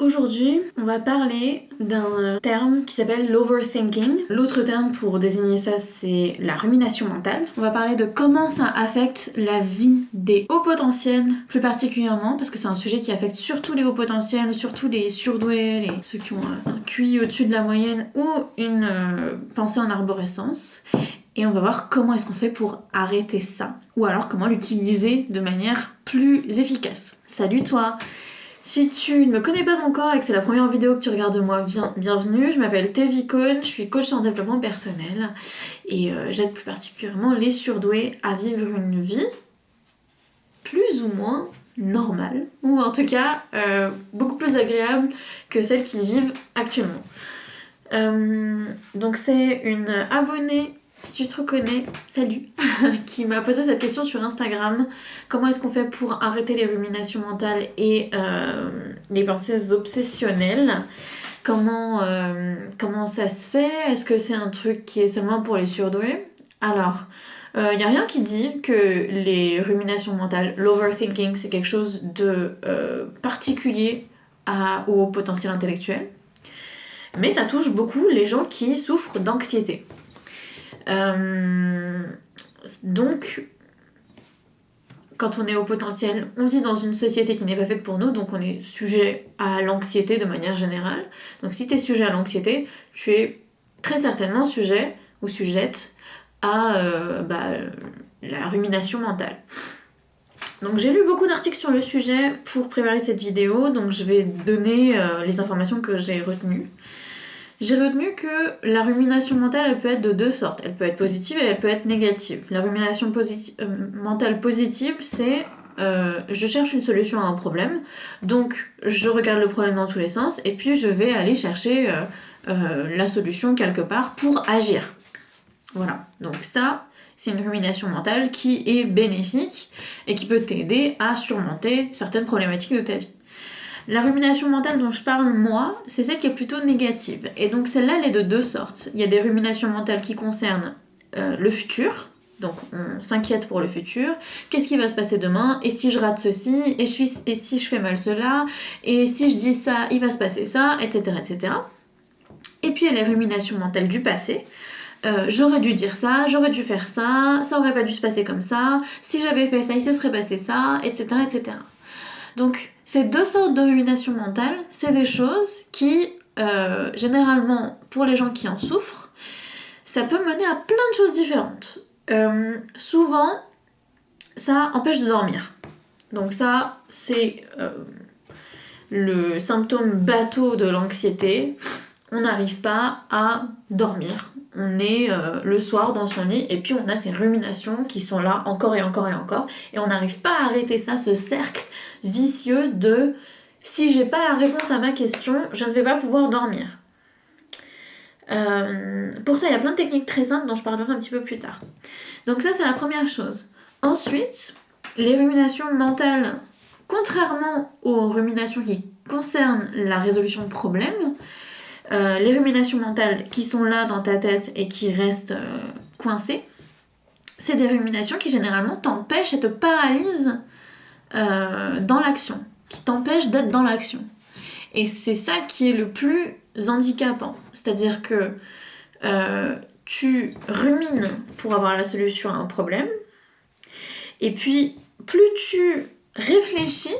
Aujourd'hui, on va parler d'un terme qui s'appelle l'overthinking. L'autre terme pour désigner ça, c'est la rumination mentale. On va parler de comment ça affecte la vie des hauts potentiels, plus particulièrement, parce que c'est un sujet qui affecte surtout les hauts potentiels, surtout les surdoués, ceux qui ont un QI au-dessus de la moyenne ou une pensée en arborescence. Et on va voir comment est-ce qu'on fait pour arrêter ça, ou alors comment l'utiliser de manière plus efficace. Salut toi! Si tu ne me connais pas encore et que c'est la première vidéo que tu regardes de moi, bienvenue, je m'appelle Tevi Cohn, je suis coach en développement personnel et j'aide plus particulièrement les surdoués à vivre une vie plus ou moins normale, ou en tout cas beaucoup plus agréable que celle qu'ils vivent actuellement. Donc c'est une abonnée, si tu te reconnais, salut, qui m'a posé cette question sur Instagram. Comment est-ce qu'on fait pour arrêter les ruminations mentales et les pensées obsessionnelles? Comment ça se fait? Est-ce que c'est un truc qui est seulement pour les surdoués? Alors, il n'y a rien qui dit que les ruminations mentales, l'overthinking, c'est quelque chose de particulier au potentiel intellectuel. Mais ça touche beaucoup les gens qui souffrent d'anxiété. Donc, quand on est au potentiel, on vit dans une société qui n'est pas faite pour nous, donc on est sujet à l'anxiété de manière générale. Donc si tu es sujet à l'anxiété, tu es très certainement sujet ou sujette à la rumination mentale. Donc j'ai lu beaucoup d'articles sur le sujet pour préparer cette vidéo, donc je vais donner les informations que j'ai retenues. J'ai retenu que la rumination mentale, elle peut être de deux sortes. Elle peut être positive et elle peut être négative. La rumination mentale positive, c'est je cherche une solution à un problème, donc je regarde le problème dans tous les sens, et puis je vais aller chercher la solution quelque part pour agir. Voilà, donc ça, c'est une rumination mentale qui est bénéfique et qui peut t'aider à surmonter certaines problématiques de ta vie. La rumination mentale dont je parle, moi, c'est celle qui est plutôt négative. Et donc celle-là, elle est de deux sortes. Il y a des ruminations mentales qui concernent le futur, donc on s'inquiète pour le futur. Qu'est-ce qui va se passer demain? Et si je rate ceci? Et si je fais mal cela? Et si je dis ça, il va se passer ça? Etc. etc. Et puis il y a les ruminations mentales du passé. J'aurais dû dire ça, j'aurais dû faire ça, ça aurait pas dû se passer comme ça, si j'avais fait ça, il se serait passé ça, etc. etc. Donc, ces deux sortes de rumination mentale, c'est des choses qui, généralement, pour les gens qui en souffrent, ça peut mener à plein de choses différentes. Souvent, ça empêche de dormir. Donc ça, c'est le symptôme bateau de l'anxiété. On n'arrive pas à dormir. On est le soir dans son lit et puis on a ces ruminations qui sont là encore et encore et encore et on n'arrive pas à arrêter ça, ce cercle vicieux de si j'ai pas la réponse à ma question, je ne vais pas pouvoir dormir. Pour ça, il y a plein de techniques très simples dont je parlerai un petit peu plus tard. Donc ça, c'est la première chose. Ensuite, les ruminations mentales, contrairement aux ruminations qui concernent la résolution de problèmes, les ruminations mentales qui sont là dans ta tête et qui restent coincées, c'est des ruminations qui généralement t'empêchent et te paralysent dans l'action, qui t'empêchent d'être dans l'action. Et c'est ça qui est le plus handicapant. C'est-à-dire que tu rumines pour avoir la solution à un problème, et puis plus tu réfléchis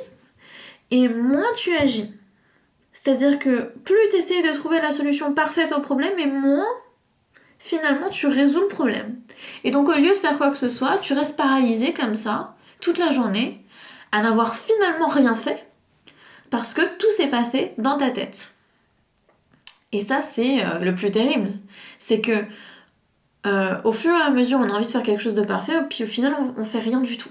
et moins tu agis. C'est-à-dire que plus tu essaies de trouver la solution parfaite au problème, et moins, finalement, tu résous le problème. Et donc, au lieu de faire quoi que ce soit, tu restes paralysé comme ça, toute la journée, à n'avoir finalement rien fait, parce que tout s'est passé dans ta tête. Et ça, c'est le plus terrible. C'est que, au fur et à mesure, on a envie de faire quelque chose de parfait, puis au final, on fait rien du tout.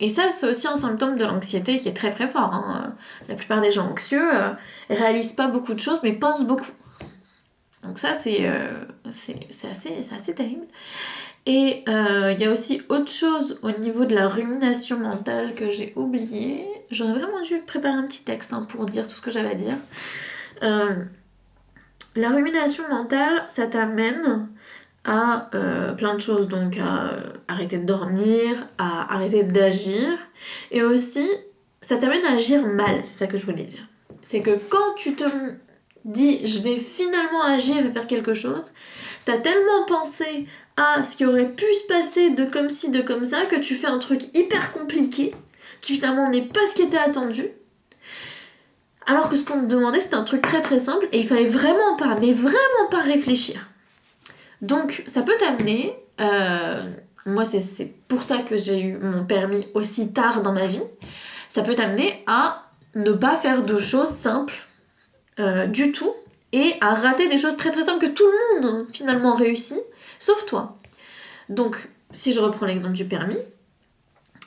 Et ça, c'est aussi un symptôme de l'anxiété qui est très très fort. La plupart des gens anxieux réalisent pas beaucoup de choses, mais pensent beaucoup. Donc ça, c'est assez terrible. Et il y a aussi autre chose au niveau de la rumination mentale que j'ai oublié. J'aurais vraiment dû préparer un petit texte pour dire tout ce que j'avais à dire. La rumination mentale, ça t'amène à plein de choses, donc à arrêter de dormir, à arrêter d'agir, et aussi ça t'amène à agir mal, c'est ça que je voulais dire. C'est que quand tu te dis je vais finalement agir et faire quelque chose, t'as tellement pensé à ce qui aurait pu se passer de comme ci, de comme ça, que tu fais un truc hyper compliqué, qui finalement n'est pas ce qui était attendu, alors que ce qu'on te demandait c'était un truc très très simple, et il fallait vraiment pas, mais vraiment pas réfléchir. Donc ça peut t'amener, moi c'est pour ça que j'ai eu mon permis aussi tard dans ma vie, ça peut t'amener à ne pas faire de choses simples du tout, et à rater des choses très très simples que tout le monde finalement réussit, sauf toi. Donc, si je reprends l'exemple du permis,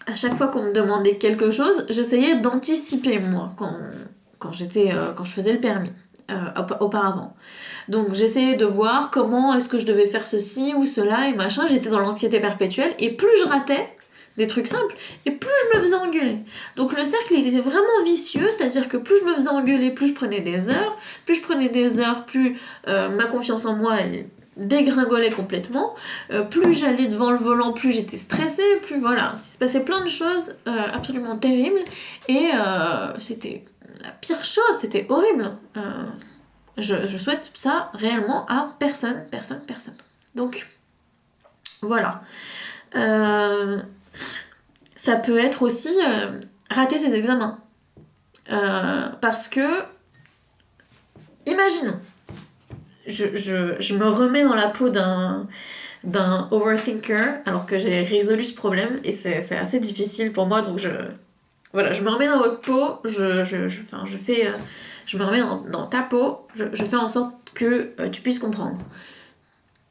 à chaque fois qu'on me demandait quelque chose, j'essayais d'anticiper, moi, quand je faisais le permis, auparavant. Donc, j'essayais de voir comment est-ce que je devais faire ceci ou cela et machin. J'étais dans l'anxiété perpétuelle, et plus je ratais des trucs simples, et plus je me faisais engueuler. Donc le cercle, il était vraiment vicieux, c'est-à-dire que plus je me faisais engueuler, plus je prenais des heures, plus ma confiance en moi, elle dégringolait complètement, plus j'allais devant le volant, plus j'étais stressée, plus voilà, il se passait plein de choses absolument terribles, et c'était la pire chose, c'était horrible. Je souhaite ça réellement à personne. Donc, voilà. Ça peut être aussi rater ses examens. Parce que, imaginons, je me remets dans la peau d'un overthinker, alors que j'ai résolu ce problème, et c'est assez difficile pour moi, donc je me remets dans votre peau, je me remets dans ta peau, je fais en sorte que tu puisses comprendre.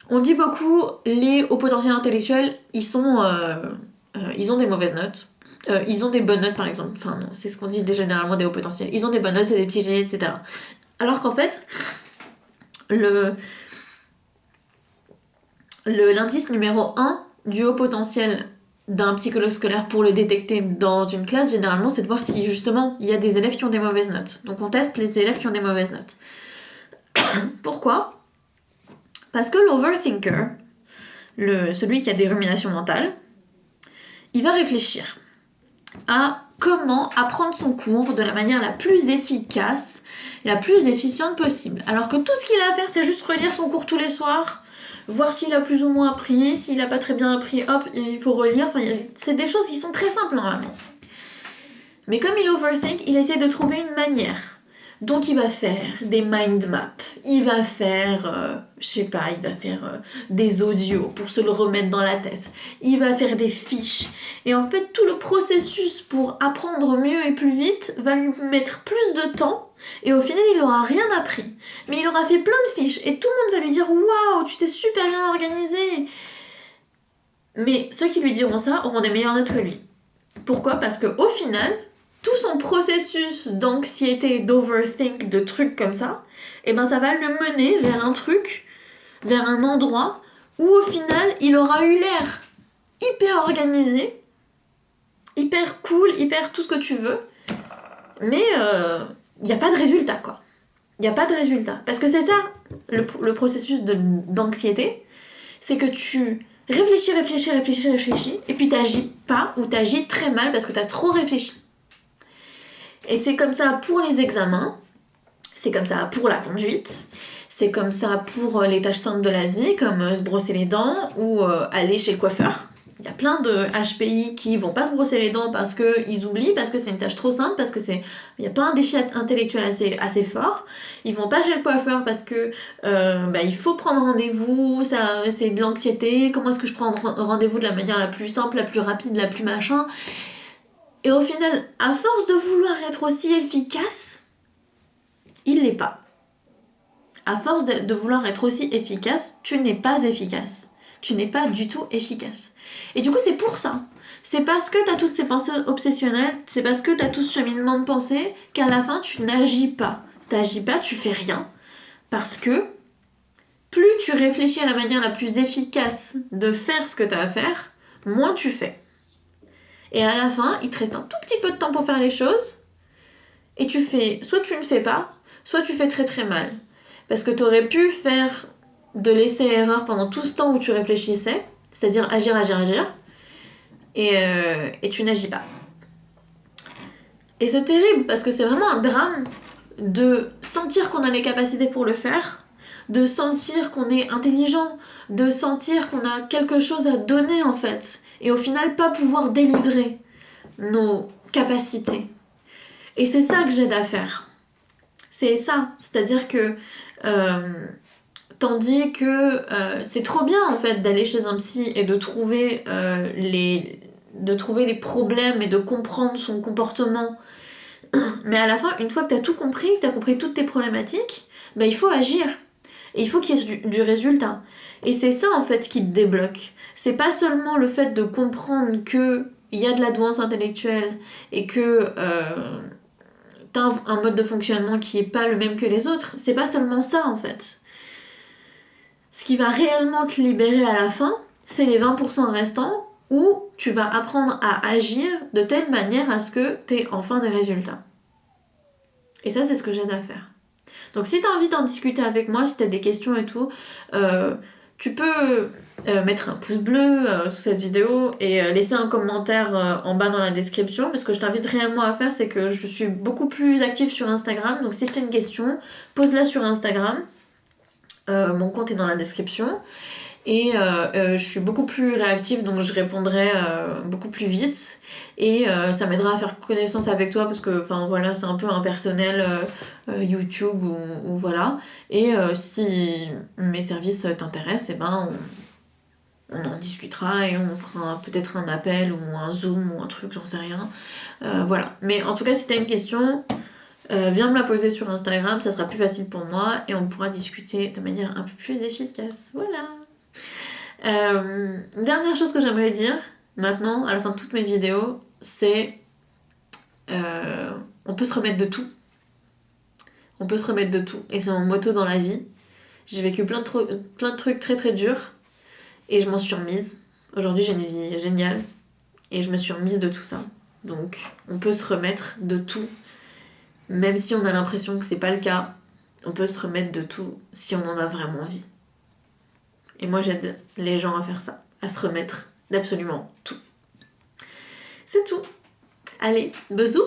On dit beaucoup, les hauts potentiels intellectuels, ils ont des mauvaises notes. Ils ont des bonnes notes, par exemple. Enfin, non, c'est ce qu'on dit généralement des hauts potentiels. Ils ont des bonnes notes, c'est des petits génies, etc. Alors qu'en fait, l'indice numéro 1 du haut potentiel d'un psychologue scolaire pour le détecter dans une classe, généralement, c'est de voir si, justement, il y a des élèves qui ont des mauvaises notes. Donc on teste les élèves qui ont des mauvaises notes. Pourquoi ? Parce que l'overthinker, celui qui a des ruminations mentales, il va réfléchir à comment apprendre son cours de la manière la plus efficace, la plus efficiente possible. Alors que tout ce qu'il a à faire, c'est juste relire son cours tous les soirs, voir s'il a plus ou moins appris, s'il a pas très bien appris, hop, il faut relire. Enfin, c'est des choses qui sont très simples normalement. Mais comme il overthink, il essaie de trouver une manière. Donc il va faire des mind maps, il va faire, des audios pour se le remettre dans la tête, il va faire des fiches, et en fait tout le processus pour apprendre mieux et plus vite va lui mettre plus de temps, et au final il n'aura rien appris, mais il aura fait plein de fiches, et tout le monde va lui dire « Waouh, tu t'es super bien organisé !» Mais ceux qui lui diront ça auront des meilleures notes que lui. Pourquoi ? Parce qu'au final, tout son processus d'anxiété, d'overthink, de trucs comme ça, ça va le mener vers un truc, vers un endroit où au final, il aura eu l'air hyper organisé, hyper cool, hyper tout ce que tu veux, mais il n'y a pas de résultat, quoi. Il n'y a pas de résultat. Parce que c'est ça, le processus d'anxiété, c'est que tu réfléchis, et puis t'agis pas, ou t'agis très mal parce que t'as trop réfléchi. Et c'est comme ça pour les examens, c'est comme ça pour la conduite, c'est comme ça pour les tâches simples de la vie, comme se brosser les dents ou aller chez le coiffeur. Il y a plein de HPI qui vont pas se brosser les dents parce qu'ils oublient, parce que c'est une tâche trop simple, parce que il n'y a pas un défi intellectuel assez fort. Ils vont pas chez le coiffeur parce que il faut prendre rendez-vous, ça, c'est de l'anxiété, comment est-ce que je prends rendez-vous de la manière la plus simple, la plus rapide, la plus machin. Et au final, à force de vouloir être aussi efficace, il l'est pas. À force de vouloir être aussi efficace, tu n'es pas efficace. Tu n'es pas du tout efficace. Et du coup, c'est pour ça. C'est parce que tu as toutes ces pensées obsessionnelles, c'est parce que tu as tout ce cheminement de pensée qu'à la fin, tu n'agis pas. T'agis pas, tu fais rien. Parce que plus tu réfléchis à la manière la plus efficace de faire ce que tu as à faire, moins tu fais. Et à la fin, il te reste un tout petit peu de temps pour faire les choses, et soit tu ne fais pas, soit tu fais très très mal. Parce que tu aurais pu faire de l'essai-erreur pendant tout ce temps où tu réfléchissais, c'est-à-dire agir, et tu n'agis pas. Et c'est terrible, parce que c'est vraiment un drame de sentir qu'on a les capacités pour le faire, de sentir qu'on est intelligent, de sentir qu'on a quelque chose à donner en fait, et au final pas pouvoir délivrer nos capacités. Et c'est ça que j'aide à faire. C'est ça, c'est-à-dire que tandis que c'est trop bien en fait d'aller chez un psy et de trouver les problèmes et de comprendre son comportement. Mais à la fin, une fois que tu as tout compris, que tu as compris toutes tes problématiques, bah, il faut agir. Et il faut qu'il y ait du résultat. Et c'est ça en fait qui te débloque. C'est pas seulement le fait de comprendre qu'il y a de la douance intellectuelle et que t'as un mode de fonctionnement qui est pas le même que les autres. C'est pas seulement ça en fait. Ce qui va réellement te libérer à la fin, c'est les 20% restants où tu vas apprendre à agir de telle manière à ce que tu aies enfin des résultats. Et ça, c'est ce que j'aide à faire. Donc si tu as envie d'en discuter avec moi, si tu as des questions et tout, tu peux mettre un pouce bleu sous cette vidéo et laisser un commentaire en bas dans la description. Mais ce que je t'invite réellement à faire, c'est que je suis beaucoup plus active sur Instagram. Donc si tu as une question, pose-la sur Instagram. Mon compte est dans la description. Et je suis beaucoup plus réactive, donc je répondrai beaucoup plus vite. Et ça m'aidera à faire connaissance avec toi, parce que voilà, c'est un peu impersonnel YouTube ou voilà. Et si mes services t'intéressent, et ben on en discutera et on fera peut-être un appel ou un Zoom ou un truc, j'en sais rien. Voilà. Mais en tout cas, si t'as une question, viens me la poser sur Instagram, ça sera plus facile pour moi et on pourra discuter de manière un peu plus efficace. Voilà. Dernière chose que j'aimerais dire maintenant à la fin de toutes mes vidéos, c'est on peut se remettre de tout. On peut se remettre de tout. Et c'est mon motto dans la vie. J'ai vécu plein de trucs très très durs et je m'en suis remise. Aujourd'hui j'ai une vie géniale et je me suis remise de tout ça. Donc on peut se remettre de tout. Même si on a l'impression que c'est pas le cas, on peut se remettre de tout si on en a vraiment envie. Et moi j'aide les gens à faire ça, à se remettre d'absolument tout. C'est tout. Allez, bisous!